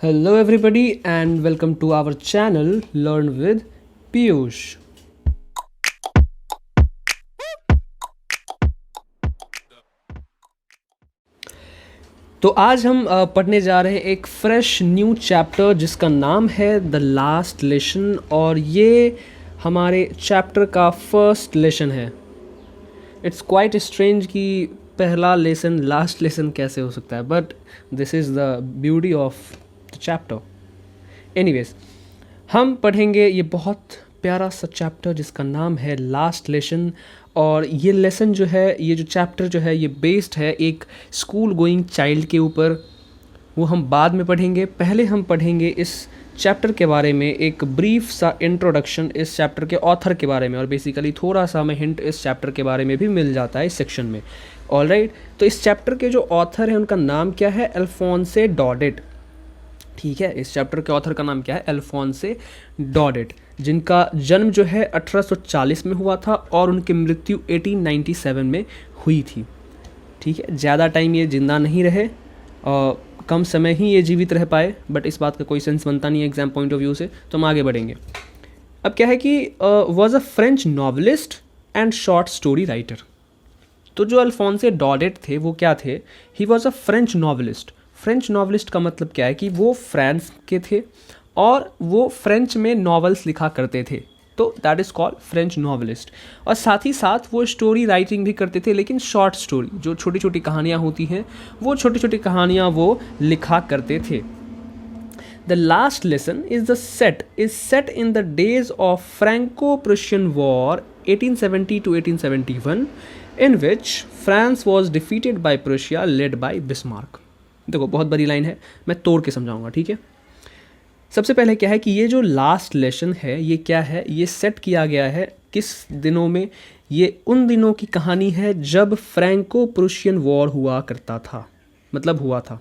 Hello, everybody, and welcome to our channel Learn with Piyush. तो आज हम पढ़ने जा रहे हैं एक फ्रेश न्यू चैप्टर जिसका नाम है द लास्ट लेसन और ये हमारे चैप्टर का फर्स्ट लेसन है। इट्स क्वाइट स्ट्रेंज कि पहला लेसन लास्ट लेसन कैसे हो सकता है, but this is the beauty of the chapter. Anyways, हम पढ़ेंगे ये बहुत प्यारा सा चैप्टर जिसका नाम है लास्ट लेसन। और ये लेसन जो है, ये जो चैप्टर जो है, ये बेस्ड है एक स्कूल गोइंग चाइल्ड के ऊपर। वो हम बाद में पढ़ेंगे। पहले हम पढ़ेंगे इस चैप्टर के बारे में एक ब्रीफ सा इंट्रोडक्शन इस चैप्टर के ऑथर के बारे में, और बेसिकली थोड़ा सा हमें हिंट इस चैप्टर के बारे में भी मिल जाता है इस सेक्शन में। ऑलराइट, तो इस चैप्टर के जो ऑथर हैं उनका नाम क्या है? अल्फोंसे डॉडेट। ठीक है, इस चैप्टर के ऑथर का नाम क्या है? अल्फोंसे डॉडेट, जिनका जन्म जो है 1840 में हुआ था और उनकी मृत्यु 1897 में हुई थी। ठीक है, ज़्यादा टाइम ये जिंदा नहीं रहे और कम समय ही ये जीवित रह पाए, बट इस बात का कोई सेंस बनता नहीं है एग्जाम पॉइंट ऑफ व्यू से, तो हम आगे बढ़ेंगे। अब क्या है कि was a French novelist and short story writer. तो जो अल्फोंसे डॉडेट थे वो क्या थे? He was a French novelist. French novelist का मतलब क्या है कि वो फ्रांस के थे और वो फ्रेंच में नॉवेल्स लिखा करते थे, तो that is called French novelist. और साथ ही साथ वो स्टोरी राइटिंग भी करते थे, लेकिन शॉर्ट स्टोरी, जो छोटी छोटी कहानियाँ होती हैं, वो छोटी छोटी कहानियाँ वो लिखा करते थे। The last lesson is set in the days of Franco Prussian war 1870 to 1871 in which France was defeated by Prussia led by Bismarck। देखो, बहुत बड़ी लाइन है, मैं तोड़ के समझाऊंगा। ठीक है, सबसे पहले क्या है कि ये जो लास्ट लेसन है ये क्या है? ये सेट किया गया है किस दिनों में? ये उन दिनों की कहानी है जब फ्रैंको प्रुशियन वॉर हुआ करता था, मतलब हुआ था।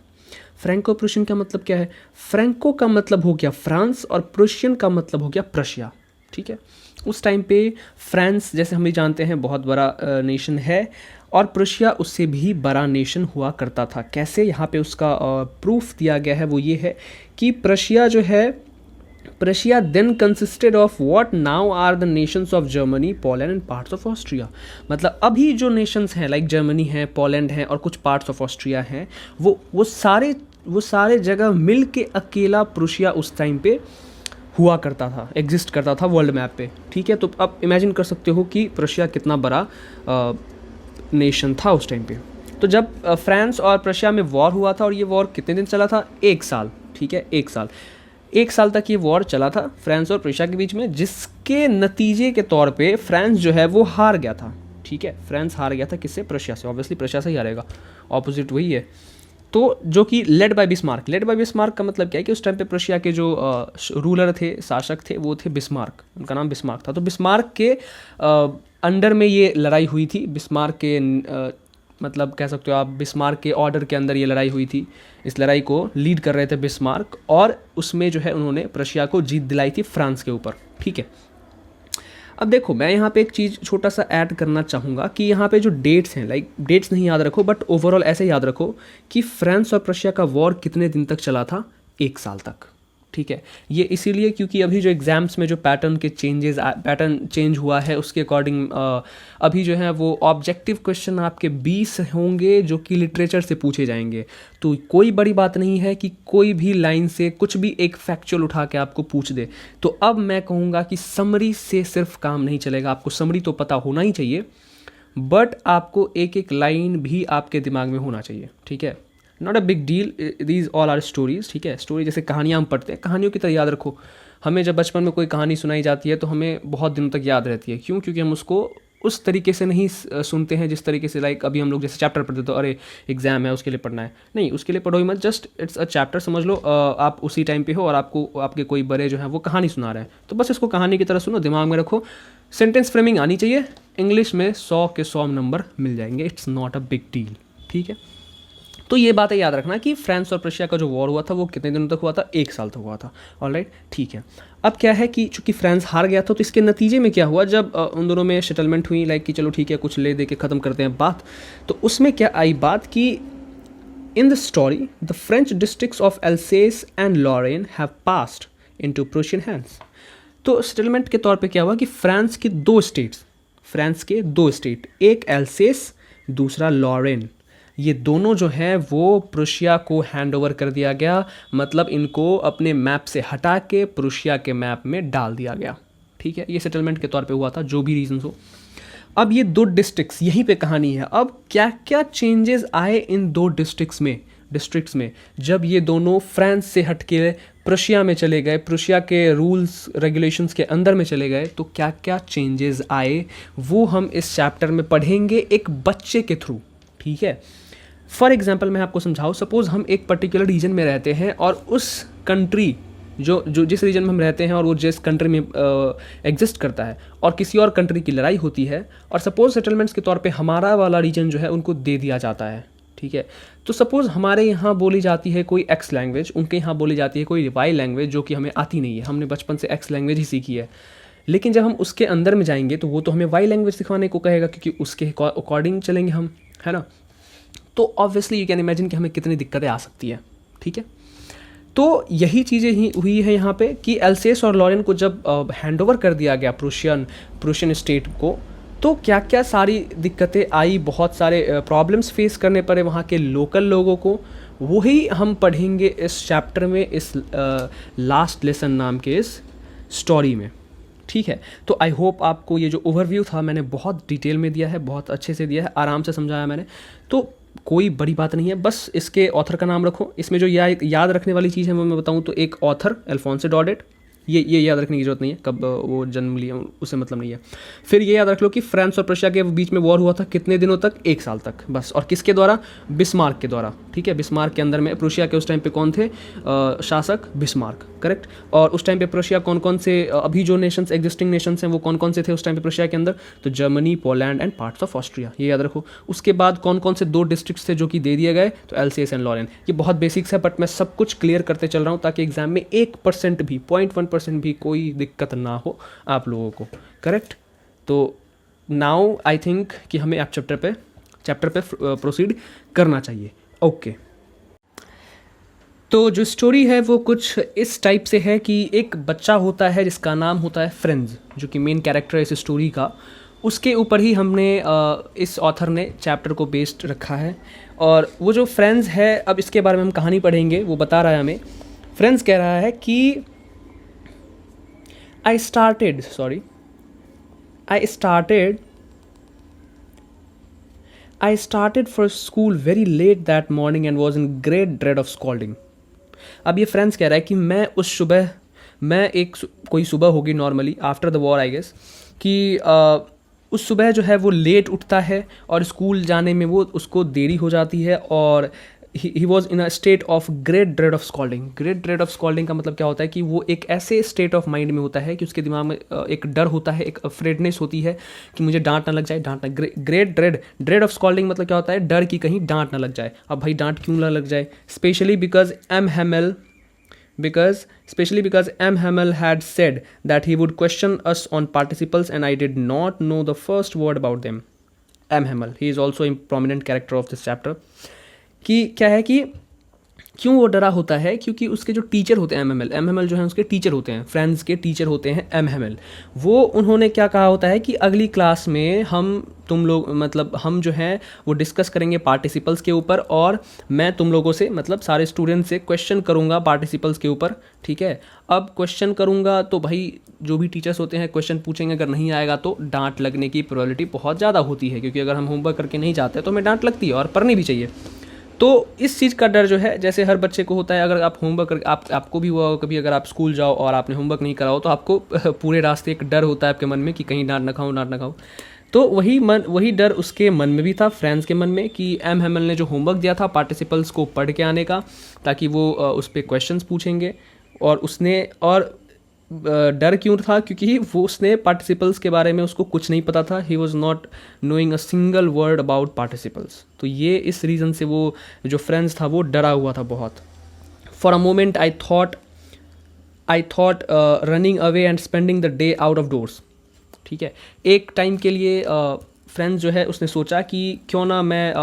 फ्रैंको प्रुशियन का मतलब क्या है? फ्रैंको का मतलब हो गया फ्रांस और प्रुशियन का मतलब हो गया प्रशिया। ठीक है, उस टाइम पे फ्रांस, जैसे हम भी जानते हैं, बहुत बड़ा नेशन है और प्रुशिया उससे भी बड़ा नेशन हुआ करता था। कैसे? यहाँ पे उसका प्रूफ दिया गया है, वो ये है कि प्रशिया जो है, Prussia then consisted of what now are the nations of Germany, Poland and parts of Austria. मतलब अभी जो नेशंस हैं, लाइक जर्मनी है, पोलैंड है और कुछ पार्ट्स ऑफ ऑस्ट्रिया हैं, वो सारे जगह मिल के अकेला प्रुशिया उस टाइम पे हुआ करता था, एग्जिस्ट करता था वर्ल्ड मैप पे। ठीक है, तो अब इमेजिन कर सकते हो कि प्रशिया कितना बड़ा नेशन था उस टाइम पे। तो जब फ्रांस और प्रशिया में वॉर हुआ था, और ये वॉर कितने दिन चला था? 1 साल। ठीक है, 1 साल तक ये वॉर चला था फ्रांस और प्रशिया के बीच में, जिसके नतीजे के तौर पे फ्रांस जो है वो हार गया था। ठीक है, फ्रांस हार गया था किससे? प्रशिया से। ऑब्वियसली प्रशिया से ही हारेगा, ऑपोजिट वही है। तो जो कि लेड बाय बिस्मार्क का मतलब क्या है कि उस टाइम पे प्रशिया के जो रूलर थे, शासक थे, वो थे बिस्मार्क। उनका नाम बिस्मार्क था। तो बिस्मार्क के अंडर में ये लड़ाई हुई थी। बिस्मार्क के मतलब कह सकते हो आप, बिस्मार्क के ऑर्डर के अंदर ये लड़ाई हुई थी। इस लड़ाई को लीड कर रहे थे बिस्मार्क, और उसमें जो है उन्होंने प्रशिया को जीत दिलाई थी फ्रांस के ऊपर। ठीक है, अब देखो, मैं यहाँ पे एक चीज़ छोटा सा ऐड करना चाहूँगा कि यहाँ पे जो डेट्स हैं, लाइक डेट्स नहीं याद रखो, बट ओवरऑल ऐसे याद रखो कि फ्रांस और प्रशिया का वॉर कितने दिन तक चला था? 1 साल तक। ठीक है, ये इसीलिए क्योंकि अभी जो एग्ज़ाम्स में जो पैटर्न चेंज हुआ है, उसके अकॉर्डिंग अभी जो है वो ऑब्जेक्टिव क्वेश्चन आपके 20 होंगे जो कि लिटरेचर से पूछे जाएंगे। तो कोई बड़ी बात नहीं है कि कोई भी लाइन से कुछ भी एक फैक्चुअल उठा के आपको पूछ दे। तो अब मैं कहूँगा कि समरी से सिर्फ काम नहीं चलेगा। आपको समरी तो पता होना ही चाहिए, बट आपको एक एक लाइन भी आपके दिमाग में होना चाहिए। ठीक है, not a big deal, these all are stories. ठीक है, स्टोरी जैसे कहानियाँ हम पढ़ते हैं, कहानियों की तरह याद रखो। हमें जब बचपन में कोई कहानी सुनाई जाती है तो हमें बहुत दिनों तक याद रहती है। क्यों? क्योंकि हम उसको उस तरीके से नहीं सुनते हैं जिस तरीके से, लाइक अभी हम लोग जैसे चैप्टर पढ़ते तो अरे एग्जाम है उसके लिए पढ़ना है, नहीं, उसके लिए पढ़ो ही मत। जस्ट इट्स अ चैप्टर समझ लो। आप उसी टाइम पे हो और आपको आपके कोई बड़े जो हैं वो कहानी सुना रहे हैं, तो बस इसको कहानी की तरह सुनो, दिमाग में रखो। सेंटेंस फ्रेमिंग आनी चाहिए। इंग्लिश में 100 के 100 नंबर मिल जाएंगे। It's not a big deal. ठीक है, तो ये बातें याद रखना कि फ्रांस और प्रशिया का जो वॉर हुआ था वो कितने दिनों तक हुआ था? 1 साल तक हुआ था। ऑलराइट, ठीक है। अब क्या है कि चूंकि फ्रांस हार गया था, तो इसके नतीजे में क्या हुआ? जब उन दोनों में सेटलमेंट हुई, लाइक कि चलो ठीक है, कुछ ले दे के ख़त्म करते हैं बात, तो उसमें क्या आई बात कि In the story, the French districts of Alsace and Lorraine have passed into Prussian hands. तो सेटलमेंट के तौर पे क्या हुआ कि फ्रांस के दो स्टेट, एक एल्सेस दूसरा लॉरेन, ये दोनों जो हैं वो प्रुशिया को हैंड ओवर कर दिया गया, मतलब इनको अपने मैप से हटा के प्रुशिया के मैप में डाल दिया गया। ठीक है, ये सेटलमेंट के तौर पे हुआ था, जो भी रीजंस हो। अब ये दो डिस्ट्रिक्ट्स, यहीं पे कहानी है। अब क्या क्या चेंजेस आए इन दो डिस्ट्रिक्ट्स में जब ये दोनों फ्रांस से हट के प्रुशिया में चले गए, प्रुशिया के रूल्स रेगुलेशंस के अंदर में चले गए, तो क्या क्या चेंजेस आए वो हम इस चैप्टर में पढ़ेंगे एक बच्चे के थ्रू। ठीक है, फॉर एग्जाम्पल मैं आपको समझाऊँ, सपोज हम एक पर्टिकुलर रीजन में रहते हैं और उस कंट्री जो जिस रीजन में हम रहते हैं और वो जिस कंट्री में एग्जिस्ट करता है और किसी और कंट्री की लड़ाई होती है, और सपोज सेटलमेंट्स के तौर पे हमारा वाला रीजन जो है उनको दे दिया जाता है। ठीक है, तो सपोज़ हमारे यहाँ बोली जाती है कोई एक्स लैंग्वेज, उनके यहाँ बोली जाती है कोई वाई लैंग्वेज, जो कि हमें आती नहीं है, हमने बचपन से एक्स लैंग्वेज ही सीखी है। लेकिन जब हम उसके अंदर में जाएंगे तो वो तो हमें वाई लैंग्वेज सिखाने को कहेगा, क्योंकि उसके अकॉर्डिंग चलेंगे हम, है ना। तो ऑब्वियसली यू कैन इमेजिन कि हमें कितनी दिक्कतें आ सकती है। ठीक है, तो यही चीज़ें ही हुई है यहाँ पे कि एल्सेस और लॉरेन को जब हैंड ओवर कर दिया गया प्रुशियन स्टेट को, तो क्या क्या सारी दिक्कतें आई, बहुत सारे प्रॉब्लम्स फेस करने पड़े वहाँ के लोकल लोगों को, वही हम पढ़ेंगे इस चैप्टर में, इस लास्ट लेसन नाम के इस स्टोरी में। ठीक है, तो आई होप आपको ये जो ओवरव्यू था मैंने बहुत डिटेल में दिया है, बहुत अच्छे से दिया है, आराम से समझाया मैंने, तो कोई बड़ी बात नहीं है। बस इसके ऑथर का नाम रखो। इसमें जो याद रखने वाली चीज़ है वो मैं बताऊँ तो एक ऑथर अल्फोंसो डॉडेट, ये याद रखने की जरूरत नहीं है कब वो जन्म लिया, उससे मतलब नहीं है। फिर ये याद रख लो कि फ्रांस और प्रशिया के बीच में वॉर हुआ था कितने दिनों तक, 1 साल तक बस, और किसके द्वारा, बिस्मार्क के द्वारा। ठीक है, बिस्मार्क के अंदर में प्रुशिया के उस टाइम पे कौन थे शासक, बिस्मार्क, करेक्ट। और उस टाइम पे प्रुशिया कौन कौन से, अभी जो नेशंस एग्जिस्टिंग नेशंस हैं वो कौन कौन से थे उस टाइम पे प्रुशिया के अंदर, तो Germany, Poland and parts of Austria, ये याद रखो। उसके बाद कौन कौन से 2 डिस्ट्रिक्ट्स थे जो कि दे दिए गए, तो एल्सेस एंड लॉरेन। ये बहुत बेसिक्स है, बट मैं सब कुछ क्लियर करते चल रहा हूँ ताकि एग्जाम में 1% भी, 0.1% भी कोई दिक्कत ना हो आप लोगों को, करेक्ट। तो नाउ आई थिंक कि हमें आप चैप्टर पे प्रोसीड करना चाहिए। ओके, तो जो स्टोरी है वो कुछ इस टाइप से है कि एक बच्चा होता है जिसका नाम होता है फ्रेंड्स, जो कि मेन कैरेक्टर है इस स्टोरी का, उसके ऊपर ही हमने इस ऑथर ने चैप्टर को बेस्ड रखा है। और वो जो फ्रेंड्स है, अब इसके बारे में हम कहानी पढ़ेंगे, वो बता रहा है हमें। फ्रेंड्स कह रहा है कि I started for school very late that morning and was in great dread of scolding. अब ये फ्रेंड्स कह रहा है कि कोई सुबह होगी normally after the war I guess, कि उस सुबह जो है वो लेट उठता है और स्कूल जाने में वो उसको देरी हो जाती है, और he was in a state of great dread of scolding. Great dread of scolding का मतलब क्या होता है कि वो एक ऐसे स्टेट ऑफ माइंड में होता है कि उसके दिमाग में एक डर होता है, एक अफ्रेडनेस होती है कि मुझे डांट ना लग जाए, ग्रेट ड्रेड ऑफ स्कॉल्डिंग मतलब क्या होता है, डर की कहीं डांट ना लग जाए। अब भाई डांट क्यों ना लग जाए, specially because M. Hamel had said that he would question us on participles and I did not know the first word about them. M. Hamel, he is also a prominent character of this chapter. कि क्या है कि क्यों वो डरा होता है, क्योंकि उसके जो टीचर होते हैं एम एम एल जो हैं उसके टीचर होते हैं, फ्रेंड्स के टीचर होते हैं एम वो उन्होंने क्या कहा होता है कि अगली क्लास में हम जो हैं वो डिस्कस करेंगे पार्टिसिपल्स के ऊपर, और मैं तुम लोगों से मतलब सारे स्टूडेंट्स से क्वेश्चन करूंगा पार्टिसिपल्स के ऊपर। ठीक है, अब क्वेश्चन करूंगा तो भाई जो भी टीचर्स होते हैं क्वेश्चन पूछेंगे, अगर नहीं आएगा तो डांट लगने की प्रोबेबिलिटी बहुत ज़्यादा होती है, क्योंकि अगर हम होमवर्क करके नहीं जाते तो हमें डांट लगती है और पढ़नी भी चाहिए। तो इस चीज़ का डर जो है, जैसे हर बच्चे को होता है, अगर आप होमवर्क आपको भी हुआ कभी, अगर आप स्कूल जाओ और आपने होमवर्क नहीं कराओ तो आपको पूरे रास्ते एक डर होता है आपके मन में कि कहीं डांट ना खाऊं। तो वही डर उसके मन में भी था, फ्रेंड्स के मन में, कि एम हेमल ने जो होमवर्क दिया था पार्टिसिपल्स को पढ़ के आने का, ताकि वो उस पर क्वेश्चंस पूछेंगे, और डर क्यों था, क्योंकि उसने पार्टिसिपल्स के बारे में उसको कुछ नहीं पता था। He was not knowing a single word about participles. तो ये इस रीज़न से वो जो फ्रेंड्स था वो डरा हुआ था बहुत। For a moment I thought running away and spending the day out of doors. ठीक है, एक टाइम के लिए फ्रेंड्स जो है उसने सोचा कि क्यों ना मैं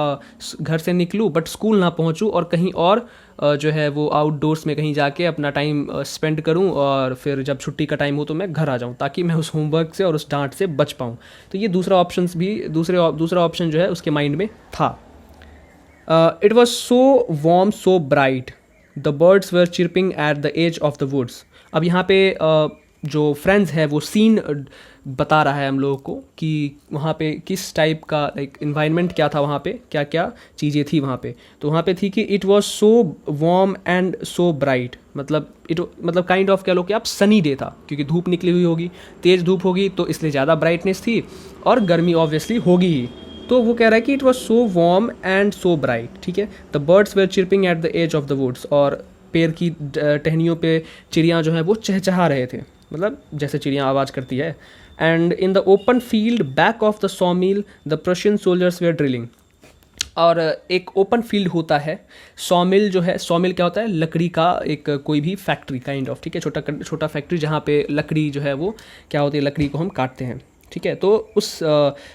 घर से निकलूँ बट स्कूल ना पहुँचूँ और कहीं और जो है वो आउटडोर्स में कहीं जाके अपना टाइम स्पेंड करूं और फिर जब छुट्टी का टाइम हो तो मैं घर आ जाऊं ताकि मैं उस होमवर्क से और उस डांट से बच पाऊं। तो ये दूसरा ऑप्शन जो है उसके माइंड में था। It was so warm so bright the birds were chirping at the edge of the woods. अब यहाँ पे जो फ्रेंड्स है वो सीन बता रहा है हम लोगों को कि वहाँ पे किस टाइप का लाइक इन्वायरमेंट क्या था, वहाँ पे क्या क्या चीज़ें थी वहाँ पे। तो वहाँ पे थी कि it was so warm and so bright, मतलब काइंड ऑफ कह लो कि आप सनी डे था, क्योंकि धूप निकली हुई होगी, तेज़ धूप होगी तो इसलिए ज़्यादा ब्राइटनेस थी और गर्मी ऑब्वियसली होगी ही। तो वो कह रहा है कि it was so warm and so bright. ठीक है, the birds were chirping at the edge of the woods, और पेड़ की टहनियों पे चिड़ियाँ जो है वो चहचहा रहे थे, मतलब जैसे चिड़ियाँ आवाज़ करती है। And in the open field back of the sawmill the Prussian soldiers were drilling. और एक ओपन फील्ड होता है, सॉमिल जो है, सॉमिल क्या होता है, लकड़ी का एक कोई भी फैक्ट्री काइंड ऑफ, ठीक है, छोटा फैक्ट्री जहाँ पे लकड़ी जो है वो क्या होती है, लकड़ी को हम काटते हैं। ठीक है, तो उस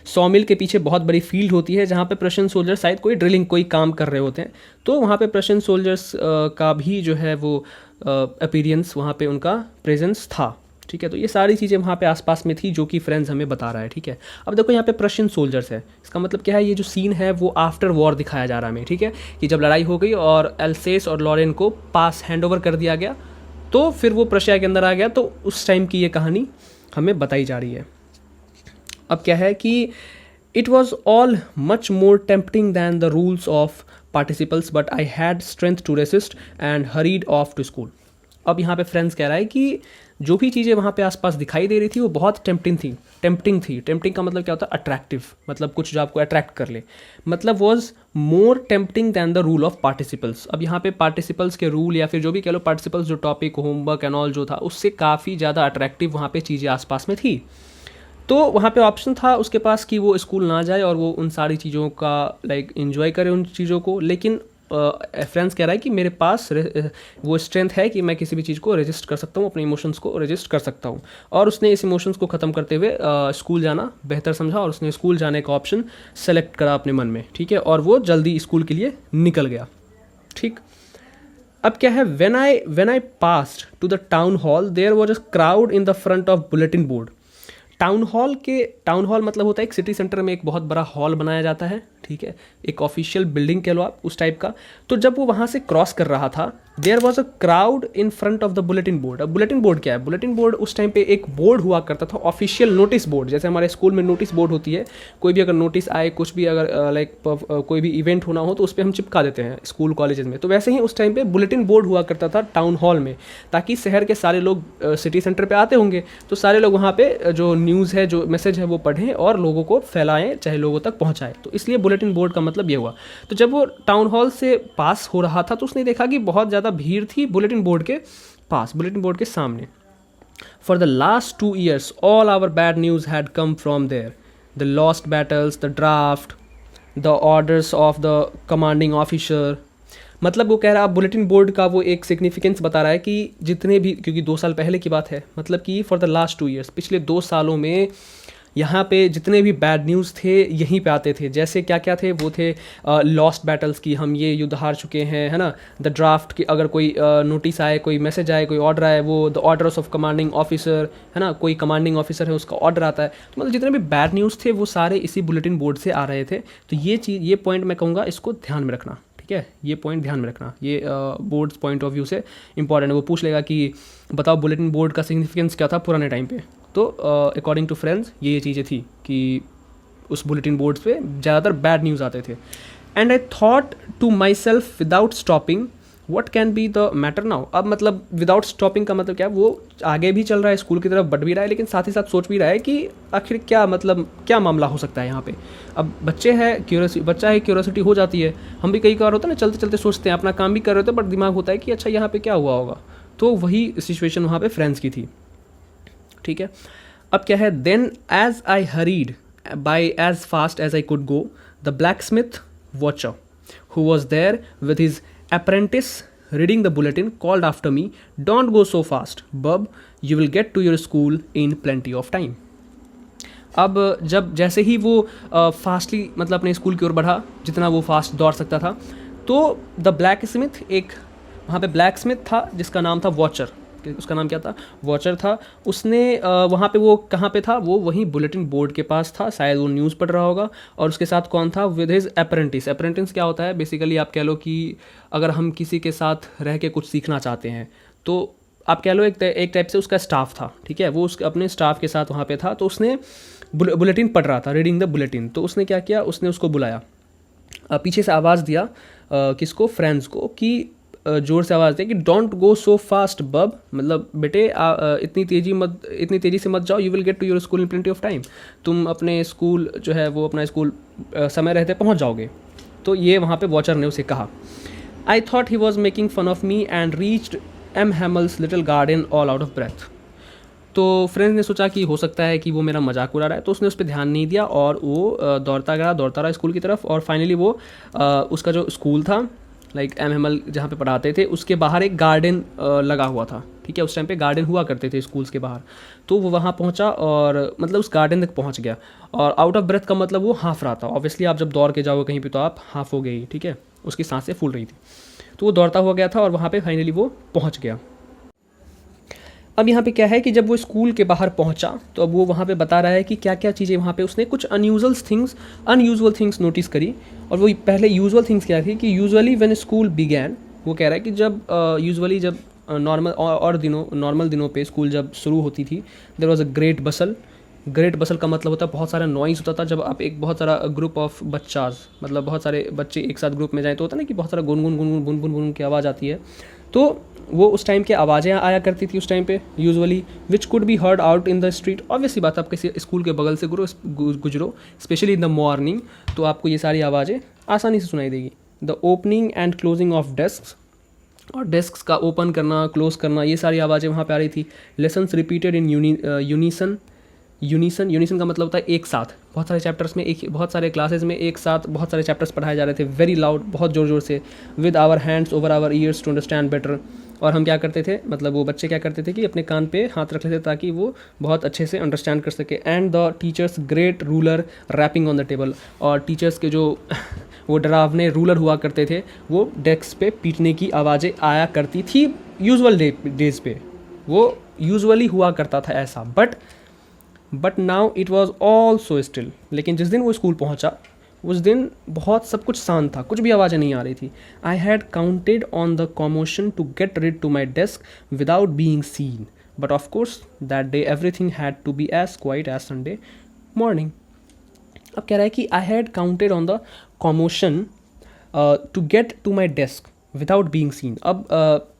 सॉमिल के पीछे बहुत बड़ी फील्ड होती है जहाँ पे प्रशियन सोल्जर्स शायद कोई ड्रिलिंग कोई काम कर रहे होते हैं। तो वहाँ पे प्रशियन सोल्जर्स का भी जो है वो अपीयरेंस, वहाँ पे उनका प्रेजेंस था। ठीक है, तो ये सारी चीज़ें वहाँ पे आसपास में थी जो कि फ्रेंड्स हमें बता रहा है। ठीक है, अब देखो यहाँ पे प्रशियन सोल्जर्स है, इसका मतलब क्या है, ये जो सीन है वो आफ्टर वॉर दिखाया जा रहा है हमें। ठीक है, कि जब लड़ाई हो गई और एल्सेस और लॉरेन को पास हैंड ओवर कर दिया गया तो फिर वो प्रशिया के अंदर आ गया, तो उस टाइम की ये कहानी हमें बताई जा रही है। अब क्या है कि it was all much more tempting than the rules of participles but I had strength to resist and hurried off to school. अब यहाँ पे फ्रेंड्स कह रहा है कि जो भी चीज़ें वहाँ पे आसपास दिखाई दे रही थी वो बहुत टेम्पटिंग थी। टेम्पटिंग का मतलब क्या होता है, अट्रैक्टिव, मतलब कुछ जो आपको अट्रैक्ट कर ले, मतलब was more tempting than the rule of participles. अब यहाँ पे पार्टिसिपल्स के रूल या फिर जो भी कह लो पार्टिसिपल्स जो टॉपिक होमवर्क एंड ऑल जो था उससे काफ़ी ज़्यादा अट्रैक्टिव वहाँ पे चीज़ें आसपास में थी। तो वहाँ पे ऑप्शन था उसके पास कि वो स्कूल ना जाए और वो उन सारी चीज़ों का लाइक इन्जॉय करे उन चीज़ों को, लेकिन फ्रेंड्स कह रहा है कि मेरे पास वो स्ट्रेंथ है कि मैं किसी भी चीज़ को रजिस्ट कर सकता हूँ, अपने इमोशंस को रजिस्ट कर सकता हूँ। और उसने इस इमोशंस को ख़त्म करते हुए स्कूल जाना बेहतर समझा और उसने स्कूल जाने का ऑप्शन सेलेक्ट करा अपने मन में। ठीक है, और वो जल्दी स्कूल के लिए निकल गया। ठीक, अब क्या है, when I passed to the town hall there was a crowd in the front of bulletin board. Town hall मतलब होता है एक सिटी सेंटर में एक बहुत बड़ा हॉल बनाया जाता है। ठीक है, एक ऑफिशियल बिल्डिंग कह लो आप उस टाइप का। तो जब वो वहाँ से क्रॉस कर रहा था there was a crowd in front of the bulletin board. अब बुलेटिन बोर्ड क्या है, बुलेटिन बोर्ड उस टाइम पे एक बोर्ड हुआ करता था, ऑफिशियल नोटिस बोर्ड, जैसे हमारे स्कूल में नोटिस बोर्ड होती है, कोई भी अगर नोटिस आए, कुछ भी अगर लाइक कोई भी इवेंट होना हो तो उस पर हम चिपका देते हैं स्कूल कॉलेजेस में। तो वैसे ही उस टाइम पे बुलेटिन बोर्ड हुआ करता था टाउन हॉल में, ताकि शहर के सारे लोग सिटी सेंटर पे आते होंगे तो सारे लोग वहाँ पे जो न्यूज़ है, जो मैसेज है वो पढ़ें और लोगों को फैलाएं, चाहे लोगों तक पहुँचाएं। तो इसलिए बुलेटिन बोर्ड का मतलब ये हुआ। तो जब वो टाउन हॉल से पास हो रहा था तो उसने देखा कि बहुत ज़्यादा भीड़ थी बुलेटिन बोर्ड के पास, बुलेटिन बोर्ड के सामने। For the last 2 years all our bad news had come from there, the lost battles, the draft, the orders of the commanding officer. मतलब वो कह रहा है, बुलेटिन बोर्ड का वो एक सिग्निफिकेंस बता रहा है कि जितने भी, क्योंकि 2 साल पहले की बात है, मतलब कि फॉर द लास्ट 2 years पिछले 2 सालों में यहाँ पे जितने भी बैड न्यूज़ थे यहीं पे आते थे। जैसे क्या क्या थे, वो थे लॉस्ट बैटल्स की, हम ये युद्ध हार चुके हैं, है ना। द ड्राफ्ट की, अगर कोई नोटिस आए, कोई मैसेज आए, कोई ऑर्डर आए, वो the orders of commanding officer, है ना, कोई कमांडिंग ऑफिसर है उसका ऑर्डर आता है। तो मतलब जितने भी बैड न्यूज़ थे वो सारे इसी बुलेटिन बोर्ड से आ रहे थे। तो ये पॉइंट मैं कहूँगा इसको ध्यान में रखना। ठीक है, ये पॉइंट ध्यान में रखना, ये बोर्ड्स पॉइंट ऑफ व्यू से इंपॉर्टेंट है। वो पूछ लेगा कि बताओ बुलेटिन बोर्ड का सिग्निफिकेंस क्या था पुराने टाइम पे। तो अकॉर्डिंग टू फ्रेंड्स ये चीज़ें थी कि उस बुलेटिन बोर्ड्स पे ज़्यादातर बैड न्यूज़ आते थे। And I thought to myself without stopping what can be the matter now. अब मतलब विदाउट स्टॉपिंग का मतलब क्या है, वो आगे भी चल रहा है, स्कूल की तरफ बढ़ भी रहा है, लेकिन साथ ही साथ सोच भी रहा है कि आखिर क्या मतलब क्या मामला हो सकता है यहाँ पे। अब बच्चा है, क्यूरियोसिटी हो जाती है। हम भी कई बार होता है ना, चलते चलते सोचते हैं, अपना काम भी कर रहे होते हैं, बट दिमाग होता है कि अच्छा यहाँ पे क्या हुआ होगा। तो वही सिचुएशन वहाँ पे फ्रेंड्स की थी। ठीक है, अब क्या है, then as I hurried by as fast as I could go the blacksmith Wachter who was there with his apprentice reading the bulletin called after me, don't go so fast bub, you will get to your school in plenty of time. अब जब जैसे ही वो fastly मतलब अपने school की ओर बढ़ा, जितना वो फास्ट दौड़ सकता था, तो द ब्लैक स्मिथ, एक वहाँ पे ब्लैक स्मिथ था जिसका नाम था वॉचर, उसका नाम क्या था, वॉचर था। उसने वहाँ पे वो कहाँ पे था, वो वहीं बुलेटिन बोर्ड के पास था, शायद वो न्यूज़ पढ़ रहा होगा। और उसके साथ कौन था, विद हिज अप्रेंटिस। अप्रेंटिस क्या होता है, बेसिकली आप कह लो कि अगर हम किसी के साथ रह के कुछ सीखना चाहते हैं तो आप कह लो एक टाइप से उसका स्टाफ था, ठीक है, वो उसके अपने स्टाफ के साथ वहाँ पे था। तो उसने बुलेटिन पढ़ रहा था, रीडिंग द बुलेटिन। तो उसने क्या किया, उसने उसको बुलाया, पीछे से आवाज़ दिया किसको, फ्रेंड्स को, कि ज़ोर से आवाज़ दे कि डोंट गो सो फास्ट बब, मतलब बेटे इतनी तेज़ी से मत जाओ, you will get to your school in plenty of time, तुम अपने स्कूल जो है वो अपना स्कूल समय रहते पहुंच जाओगे। तो ये वहाँ पे वॉचर ने उसे कहा। I thought he was making fun of me and reached M Hamel's little garden all out of breath. तो फ्रेंड्स ने सोचा कि हो सकता है कि वो मेरा मजाक उड़ा रहा है, तो उसने उस पर ध्यान नहीं दिया और वो दौड़ता रहा स्कूल की तरफ। और फाइनली वो उसका जो स्कूल था, लाइक एम हेमल जहाँ पे पढ़ाते थे, उसके बाहर एक गार्डन लगा हुआ था, ठीक है, उस टाइम पे गार्डन हुआ करते थे स्कूल्स के बाहर। तो वो वहाँ पहुँचा और मतलब उस गार्डन तक पहुँच गया। और आउट ऑफ ब्रेथ का मतलब वो हाँफ रहा था। ऑब्वियसली आप जब दौड़ के जाओगे कहीं पे तो आप हाँफ हो गई, ठीक है, उसकी सांसें फूल रही थी। तो वो दौड़ता हुआ गया था और वहाँ पे फाइनली वो पहुँच गया। अब यहाँ पे क्या है कि जब वो स्कूल के बाहर पहुँचा तो अब वो वहाँ पे बता रहा है कि क्या क्या चीज़ें वहाँ पे उसने कुछ अनयूजुअल थिंग्स नोटिस करी। और वो पहले यूजुअल थिंग्स क्या थी कि यूजुअली व्हेन स्कूल बिगैन, वो कह रहा है कि जब यूजुअली जब नॉर्मल दिनों पे स्कूल जब शुरू होती थी, देयर वाज अ ग्रेट बसल का मतलब होता है बहुत सारा नॉइज़ होता था। जब आप एक बहुत सारा ग्रुप ऑफ बच्चाज, मतलब बहुत सारे बच्चे एक साथ ग्रुप में जाए तो होता है ना कि बहुत सारा गुन की आवाज़ आती है। तो वो उस टाइम की आवाज़ें आया करती थी उस टाइम पे usually, which could be heard out in the street. Obviously बात, आप किसी स्कूल के बगल से गुजरो स्पेशली इन द मॉर्निंग, तो आपको ये सारी आवाज़ें आसानी से सुनाई देगी। The opening and closing of desk, और डेस्क का ओपन करना क्लोज करना, ये सारी आवाज़ें वहाँ पे आ रही थी। लेसन्स रिपीटेड इन यूनिसन का मतलब होता है एक साथ, बहुत सारे चैप्टर्स में बहुत सारे क्लासेस में एक साथ बहुत सारे चैप्टर्स पढ़ाए जा रहे थे, वेरी लाउड, बहुत ज़ोर ज़ोर से। With our hands over our ears to understand better, और हम क्या करते थे, मतलब वो बच्चे क्या करते थे कि अपने कान पे हाथ रख लेते ताकि वो बहुत अच्छे से अंडरस्टैंड कर सके। And the teacher's great ruler rapping on the table, और टीचर्स के जो वो डरावने रूलर हुआ करते थे वो डेस्क पे पीटने की आवाज़ें आया करती थी यूजुअल डेज पे, वो यूजुअली हुआ करता था ऐसा। But now it was all so still, लेकिन जिस दिन वो स्कूल पहुंचा उस दिन बहुत सब कुछ शांत था, कुछ भी आवाज़ें नहीं आ रही थी। I had counted on the commotion to get rid to my desk without being seen, but of course that day everything had to be as quiet as Sunday morning. अब कह रहा है कि I had counted on the commotion to get to my desk without being seen. अब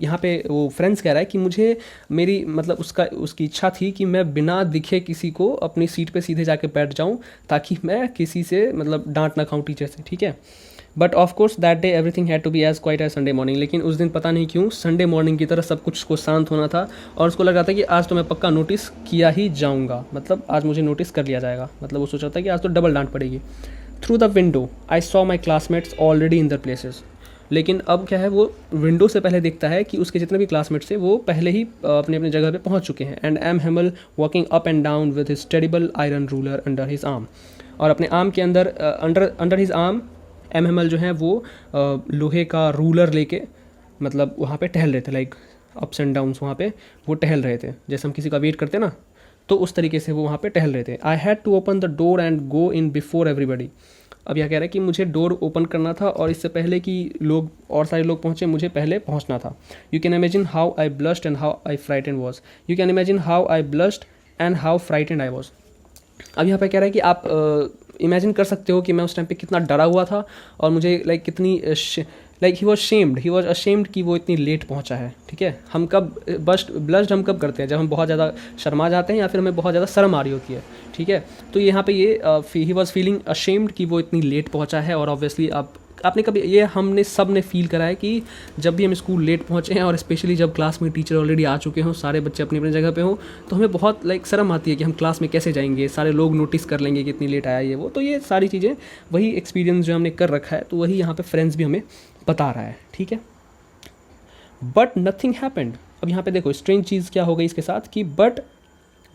यहाँ पे वो friends कह रहा है कि मुझे मेरी मतलब उसकी इच्छा थी कि मैं बिना दिखे किसी को अपनी सीट पे सीधे जाके बैठ जाऊँ ताकि मैं किसी से मतलब डांट ना खाऊं टीचर से, ठीक है। But of course that day everything had to be as quiet as Sunday morning, लेकिन उस दिन पता नहीं क्यों संडे मॉर्निंग की तरह सब कुछ को शांत होना था और उसको लग रहा था कि आज तो मैं पक्का नोटिस किया ही जाऊँगा, मतलब आज मुझे नोटिस कर लिया जाएगा, मतलब वो सोच रहा था कि आज तो डबल डांट पड़ेगी। Through the window I saw my classmates already in their places, लेकिन अब क्या है, वो विंडो से पहले देखता है कि उसके जितने भी क्लासमेट्स थे वो पहले ही अपनी अपनी जगह पे पहुंच चुके हैं। And M Hamel walking up and down with his terrible iron ruler under his arm, और अपने आर्म के अंदर under his arm M Hamel जो है वो लोहे का रूलर लेके मतलब वहाँ पे टहल रहे थे, लाइक अप्स एंड डाउन्स वहाँ पे वो टहल रहे थे, जैसे हम किसी का वेट करते ना, तो उस तरीके से वो वहाँ पे टहल रहे थे। I had to open the door and go in before everybody. अब यह कह रहा है कि मुझे डोर ओपन करना था और इससे पहले कि लोग और सारे लोग पहुँचे मुझे पहले पहुँचना था। You can imagine how I blushed and how I frightened was. You can imagine how I blushed and how frightened I was. अब यहाँ पे कह रहा है कि आप इमेजिन कर सकते हो कि मैं उस टाइम पे कितना डरा हुआ था और मुझे लाइक कितनी ही वॉज अशेम्ड कि वो इतनी लेट पहुंचा है, ठीक है। हम कब ब्लश्ड हम कब करते हैं, जब हम बहुत ज़्यादा शर्मा जाते हैं या फिर हमें बहुत ज़्यादा शर्म आ रही होती है, ठीक है। तो यहाँ पे ये ही वॉज फीलिंग अशेम्ड कि वो इतनी लेट पहुंचा है। और ऑब्वियसली आपने कभी ये हमने सब ने फील करा है कि जब भी हम स्कूल लेट पहुंचे हैं और स्पेशली जब क्लास में टीचर ऑलरेडी आ चुके हों, सारे बच्चे अपनी अपनी जगह पे हों, तो हमें बहुत शर्म आती है कि हम क्लास में कैसे जाएंगे, सारे लोग नोटिस कर लेंगे कि इतनी लेट आया ये वो। तो ये सारी चीज़ें वही एक्सपीरियंस जो हमने कर रखा है, तो वही यहाँ पे फ्रेंड्स भी हमें बता रहा है, ठीक है। But nothing happened. अब यहाँ पे देखो स्ट्रेंज चीज़ क्या हो गई इसके साथ कि but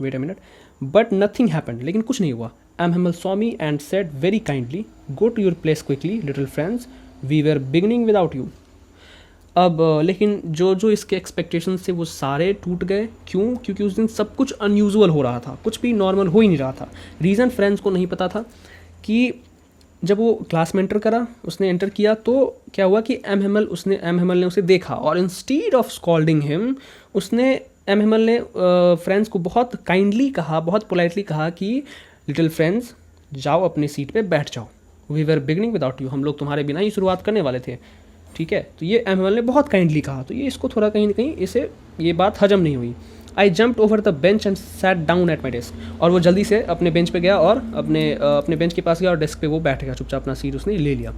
wait a minute, but nothing happened, लेकिन कुछ नहीं हुआ। M Hamel saw me and said very kindly, go to your place quickly little friends, we were beginning without you. अब लेकिन जो जो इसके एक्सपेक्टेशन से वो सारे टूट गए। क्यों? क्योंकि उस दिन सब कुछ अनयूजुअल हो रहा था, कुछ भी नॉर्मल हो ही नहीं रहा था। रीज़न फ्रेंड्स को नहीं पता था कि जब वो क्लास में एंटर करा, उसने एंटर किया तो क्या हुआ कि एम हेमल ने उसे देखा और इंस्टीड ऑफ स्कॉल्डिंग हिम, उसने एम हेमल ने फ्रेंड्स को बहुत काइंडली कहा, बहुत पोलाइटली कहा कि लिटिल फ्रेंड्स जाओ अपनी सीट पे बैठ जाओ, we were beginning without you, हम लोग तुम्हारे बिना ही शुरुआत करने वाले थे। ठीक है, तो ये एम हेमल ने बहुत काइंडली कहा, तो ये इसको थोड़ा कहीं ना कहीं इसे ये बात हजम नहीं हुई। आई jumped over the bench and sat down at my desk, और वो जल्दी से अपने बेंच पे गया और अपने बेंच के पास गया और डेस्क पे वो बैठ गया, चुपचाप अपना सीट उसने ले लिया।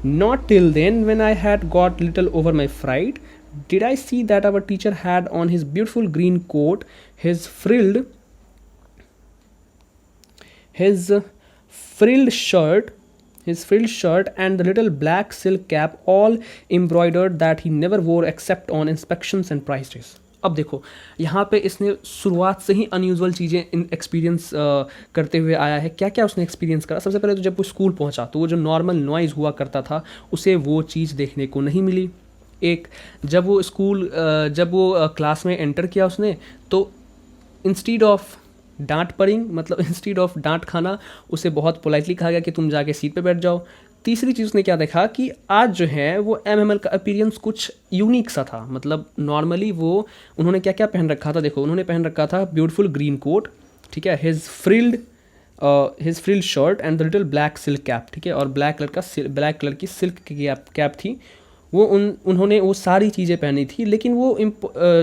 Not till then when I had got little over my fright did I see that our teacher had on his beautiful green coat, his frilled shirt and the little black silk cap all embroidered that he never wore except on inspections and prize days. अब देखो यहाँ पे इसने शुरुआत से ही unusual चीज़ें experience करते हुए आया है। क्या क्या उसने एक्सपीरियंस करा? सबसे पहले तो जब वो स्कूल पहुँचा तो वो जो नॉर्मल नॉइज़ हुआ करता था उसे वो चीज़ देखने को नहीं मिली। एक जब वो क्लास में एंटर किया उसने तो इंस्टीड ऑफ डांट खाना उसे बहुत पोलाइटली कहा गया कि तुम जाके सीट पे बैठ जाओ। तीसरी चीज़ उसने क्या देखा कि आज जो है वो एम हेमल का अपीयरेंस कुछ यूनिक सा था। मतलब नॉर्मली वो उन्होंने क्या क्या पहन रखा था, देखो उन्होंने पहन रखा था ब्यूटीफुल ग्रीन कोट, ठीक है, his frilled shirt and the little black silk cap, ठीक है, और ब्लैक कलर की सिल्क की कैप थी। वो उन्होंने वो सारी चीज़ें पहनी थी, लेकिन वो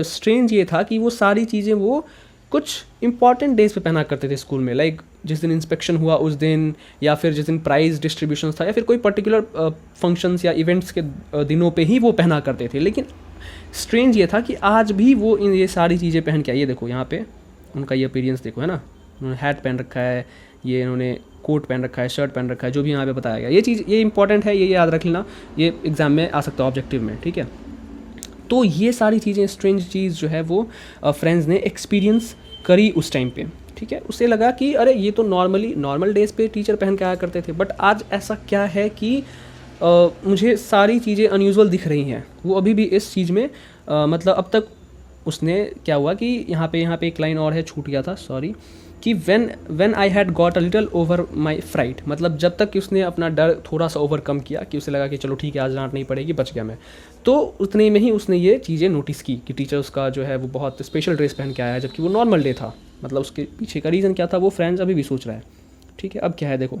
स्ट्रेंज ये था कि वो सारी चीज़ें वो कुछ इंपॉर्टेंट डेज पे पहना करते थे स्कूल में, लाइक जिस दिन इंस्पेक्शन हुआ उस दिन, या फिर जिस दिन प्राइज़ डिस्ट्रीब्यूशन था, या फिर कोई पर्टिकुलर फंक्शंस या इवेंट्स के दिनों पे ही वो पहना करते थे। लेकिन स्ट्रेंज ये था कि आज भी वो ये सारी चीज़ें पहन के आइए। देखो यहाँ पे उनका ये अपीयरेंस देखो, है ना, उन्होंने हैट पहन रखा है, ये इन्होंने कोट पहन रखा है, शर्ट पहन रखा है, जो भी यहाँ पे बताया गया। ये चीज़ ये इंपॉर्टेंट है, ये याद रख लेना, ये एग्ज़ाम में आ सकता है ऑब्जेक्टिव में, ठीक है। तो ये सारी चीज़ें स्ट्रेंज चीज़ जो है वो फ्रेंड्स ने एक्सपीरियंस करी उस टाइम पे, ठीक है। उसे लगा कि अरे ये तो नॉर्मल डेज पे टीचर पहन के आया करते थे, बट आज ऐसा क्या है कि मुझे सारी चीज़ें अनयूजुअल दिख रही हैं। वो अभी भी इस चीज़ में मतलब अब तक उसने क्या हुआ कि यहाँ पे एक लाइन और है, छूट गया था, सॉरी, कि when I had got a little over my fright, मतलब जब तक कि उसने अपना डर थोड़ा सा ओवरकम किया, कि उसे लगा कि चलो ठीक है आज डांट नहीं पड़ेगी, बच गया मैं, तो उतने में ही उसने ये चीज़ें नोटिस की कि टीचर उसका जो है वो बहुत स्पेशल ड्रेस पहन के आया है, जबकि वो नॉर्मल डे था। मतलब उसके पीछे का रीज़न क्या था वो फ्रेंड्स अभी भी सोच रहा है, ठीक है। अब क्या है देखो,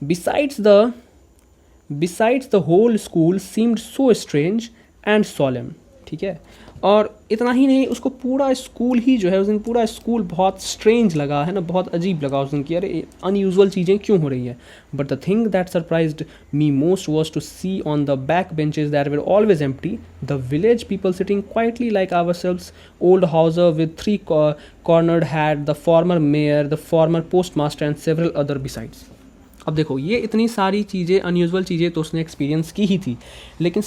besides the whole school seemed so strange and solemn, ठीक है। और इतना ही नहीं, उसको पूरा स्कूल ही जो है उस दिन पूरा स्कूल बहुत स्ट्रेंज लगा, है ना, बहुत अजीब लगा उस दिन कि अरे अनयूजुअल चीज़ें क्यों हो रही है। But the thing that surprised me most was to see on the back benches that were always empty the village people sitting quietly like ourselves, old Hauser with 3 cornered hat, the former mayor, the former postmaster and several other besides. अब देखो ये इतनी सारी चीज़ें unusual चीज़ें तो उसने experience की ही थी, लेकिन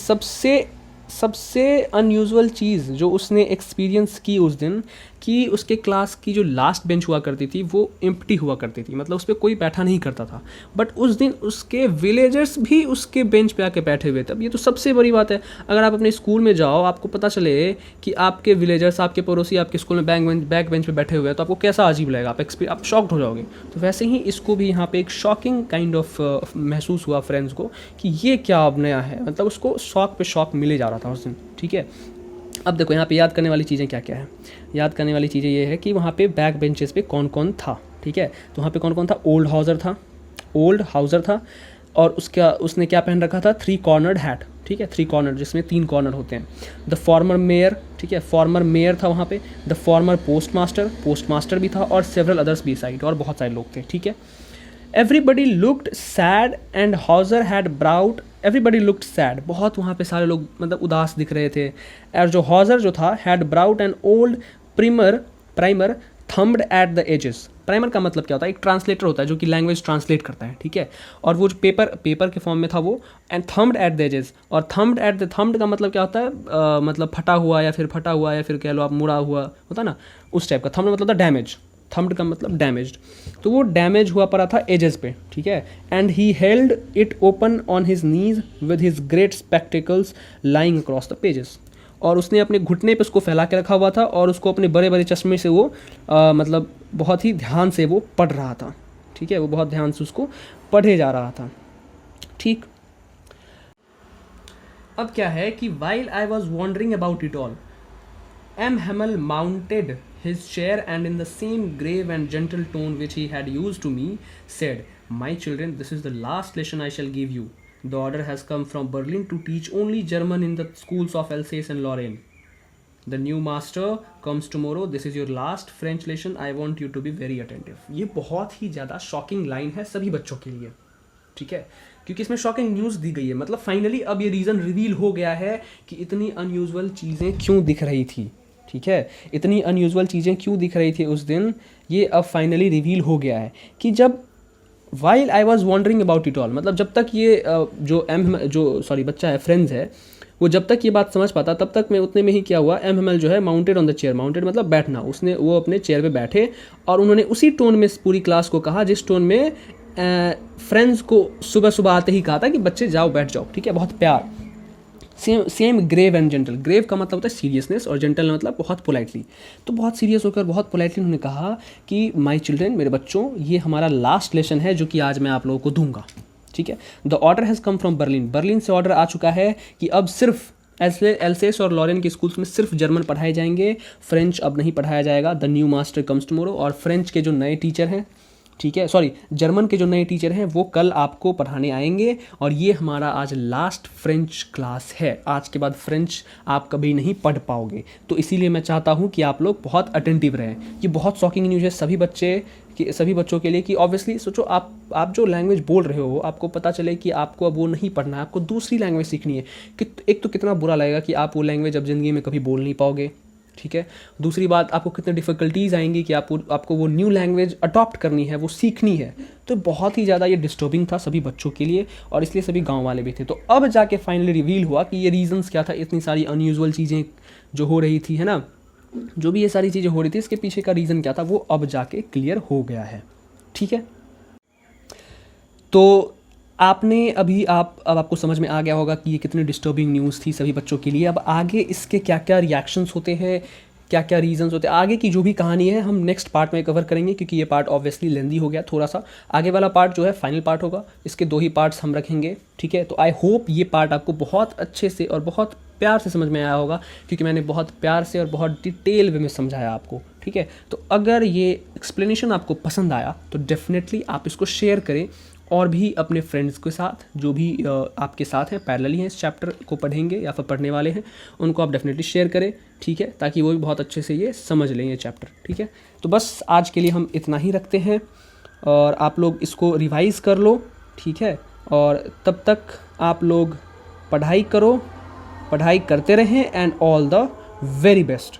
सबसे अनयूजुअल चीज़ जो उसने एक्सपीरियंस की उस दिन, कि उसके क्लास की जो लास्ट बेंच हुआ करती थी वो एम्प्टी हुआ करती थी, मतलब उस पर कोई बैठा नहीं करता था। बट उस दिन उसके विलेजर्स भी उसके बेंच पे आके बैठे हुए थे। अब ये तो सबसे बड़ी बात है, अगर आप अपने स्कूल में जाओ, आपको पता चले कि आपके विलेजर्स, आपके पड़ोसी आपके स्कूल में बैक बेंच पे बैठे हुए हैं, तो आपको कैसा अजीब लगेगा, आप शॉक्ड हो जाओगे। तो वैसे ही इसको भी यहाँ पे एक शॉकिंग काइंड ऑफ महसूस हुआ फ्रेंड्स को कि ये क्या अब नया है, मतलब उसको शॉक पे शॉक मिले जा रहा था उस दिन, ठीक है। अब देखो यहाँ पे याद करने वाली चीज़ें क्या क्या है। याद करने वाली चीज़ें ये है कि वहाँ पे बैक बेंचेस पे कौन कौन था, ठीक है। तो वहाँ पे कौन कौन था, ओल्ड हाउसर था, और उसने क्या पहन रखा था, 3 cornered हैट, ठीक है, 3 cornered जिसमें 3 कॉर्नर होते हैं। द फॉर्मर मेयर, ठीक है, फॉर्मर मेयर था वहाँ पे। द फॉर्मर पोस्टमास्टर भी था, और सेवरल अदर्स भी साइड, और बहुत सारे लोग थे, ठीक है। Everybody looked sad and Hauser had brought, everybody looked sad, बहुत वहाँ पे सारे लोग मतलब उदास दिख रहे थे। और जो हाउसर जो था had brought and old primer thumbed at the edges. Primer का मतलब क्या होता है, एक ट्रांसलेटर होता है जो कि लैंग्वेज ट्रांसलेट करता है, ठीक है। और वो जो पेपर के फॉर्म में था वो, एंड थम्ब्ड एट द एजेस। और थम्ब्ड का मतलब क्या होता है, मतलब फटा हुआ या फिर कह लो आप मुड़ा हुआ होता ना, उस टाइप का। थम्ब्ड मतलब था डैमेज, थम्ब्ड का मतलब डैमेज्ड। तो वो डैमेज हुआ पड़ा था एजेस पे, ठीक है। And he held it open on his knees with his great spectacles lying across the pages. और उसने अपने घुटने पे उसको फैला के रखा हुआ था और उसको अपने बड़े बड़े चश्मे से वो मतलब बहुत ही ध्यान से वो पढ़ रहा था, ठीक है। वो बहुत ध्यान से उसको पढ़े जा रहा था, ठीक। अब क्या है कि while I was wondering about it all, M. Hamel mounted his chair and in the same grave and gentle tone which he had used to me, said, "My children, this is the last lesson I shall give you. The order has come from Berlin to teach only German in the schools of Alsace and Lorraine. The new master comes tomorrow. This is your last French lesson. I want you to be very attentive." ये बहुत ही ज़्यादा shocking line है सभी बच्चों के लिए, ठीक है, क्योंकि इसमें शॉकिंग न्यूज़ दी गई है। मतलब फाइनली अब ये रीज़न रिवील हो गया है कि इतनी अनयूजुअल चीज़ें क्यों दिख रही थी, ठीक है। इतनी अनयूजुअल चीज़ें क्यों दिख रही थी उस दिन, ये अब फाइनली रिवील हो गया है कि जब while I was wondering about it all, मतलब जब तक ये बच्चा है, फ्रेंड्स है, वो जब तक ये बात समझ पाता तब तक मैं उतने में ही क्या हुआ, M. Hamel जो है mounted on the chair, mounted मतलब बैठना, वो अपने चेयर पे बैठे और उन्होंने उसी टोन में पूरी क्लास को कहा जिस टोन में फ्रेंड्स को सुबह सुबह आते ही कहा था कि बच्चे जाओ बैठ जाओ, ठीक है, बहुत प्यार। Same grave and gentle. Grave का मतलब होता है सीरियसनेस और जेंटल मतलब बहुत पोलाइटली। तो बहुत सीरियस होकर बहुत पोलाइटली उन्होंने कहा कि माय चिल्ड्रन, मेरे बच्चों, ये हमारा लास्ट लेसन है जो कि आज मैं आप लोगों को दूंगा, ठीक है। The order has come from Berlin. Berlin से ऑर्डर आ चुका है कि अब सिर्फ एल्सेस और लॉरेन के स्कूल्स में सिर्फ जर्मन पढ़ाए जाएंगे, फ्रेंच अब नहीं पढ़ाया जाएगा। The new master comes tomorrow. और फ्रेंच के जो नए टीचर हैं, ठीक है, जर्मन के जो नए टीचर हैं वो कल आपको पढ़ाने आएंगे और ये हमारा आज लास्ट फ्रेंच क्लास है। आज के बाद फ्रेंच आप कभी नहीं पढ़ पाओगे। तो इसीलिए मैं चाहता हूँ कि आप लोग बहुत अटेंटिव रहें। ये बहुत शॉकिंग न्यूज़ है सभी बच्चों के लिए कि ऑब्वियसली सोचो, आप जो लैंग्वेज बोल रहे हो, आपको पता चले कि आपको अब वो नहीं पढ़ना है, आपको दूसरी लैंग्वेज सीखनी है। कि एक तो कितना बुरा लगेगा कि आप वो लैंग्वेज अब ज़िंदगी में कभी बोल नहीं पाओगे, ठीक है। दूसरी बात, आपको कितने डिफ़िकल्टीज़ आएंगी कि आपको वो न्यू लैंग्वेज अडॉप्ट करनी है, वो सीखनी है। तो बहुत ही ज़्यादा ये डिस्टर्बिंग था सभी बच्चों के लिए और इसलिए सभी गांव वाले भी थे। तो अब जाके फाइनली रिवील हुआ कि ये रीजंस क्या था, इतनी सारी अनयूजुअल चीज़ें जो हो रही थी, है ना, जो भी ये सारी चीज़ें हो रही थी, इसके पीछे का रीज़न क्या था वो अब जाके क्लियर हो गया है, ठीक है। तो अब आपको समझ में आ गया होगा कि ये कितनी डिस्टर्बिंग न्यूज़ थी सभी बच्चों के लिए। अब आगे इसके क्या क्या रिएक्शंस होते हैं, क्या क्या रीजंस होते हैं, आगे की जो भी कहानी है हम नेक्स्ट पार्ट में कवर करेंगे, क्योंकि ये पार्ट ऑब्वियसली लेंदी हो गया थोड़ा सा। आगे वाला पार्ट जो है फाइनल पार्ट होगा, इसके 2 ही पार्ट्स हम रखेंगे, ठीक है। तो आई होप ये पार्ट आपको बहुत अच्छे से और बहुत प्यार से समझ में आया होगा, क्योंकि मैंने बहुत प्यार से और बहुत डिटेल वे में समझाया आपको, ठीक है। तो अगर ये एक्सप्लेनेशन आपको पसंद आया तो डेफिनेटली आप इसको शेयर करें और भी अपने फ्रेंड्स के साथ, जो भी आपके साथ हैं, पैरेलली हैं, इस चैप्टर को पढ़ेंगे या फिर पढ़ने वाले हैं, उनको आप डेफिनेटली शेयर करें, ठीक है, ताकि वो भी बहुत अच्छे से ये समझ लें ये चैप्टर, ठीक है। तो बस आज के लिए हम इतना ही रखते हैं और आप लोग इसको रिवाइज़ कर लो, ठीक है। और तब तक आप लोग पढ़ाई करते रहें and all the very best.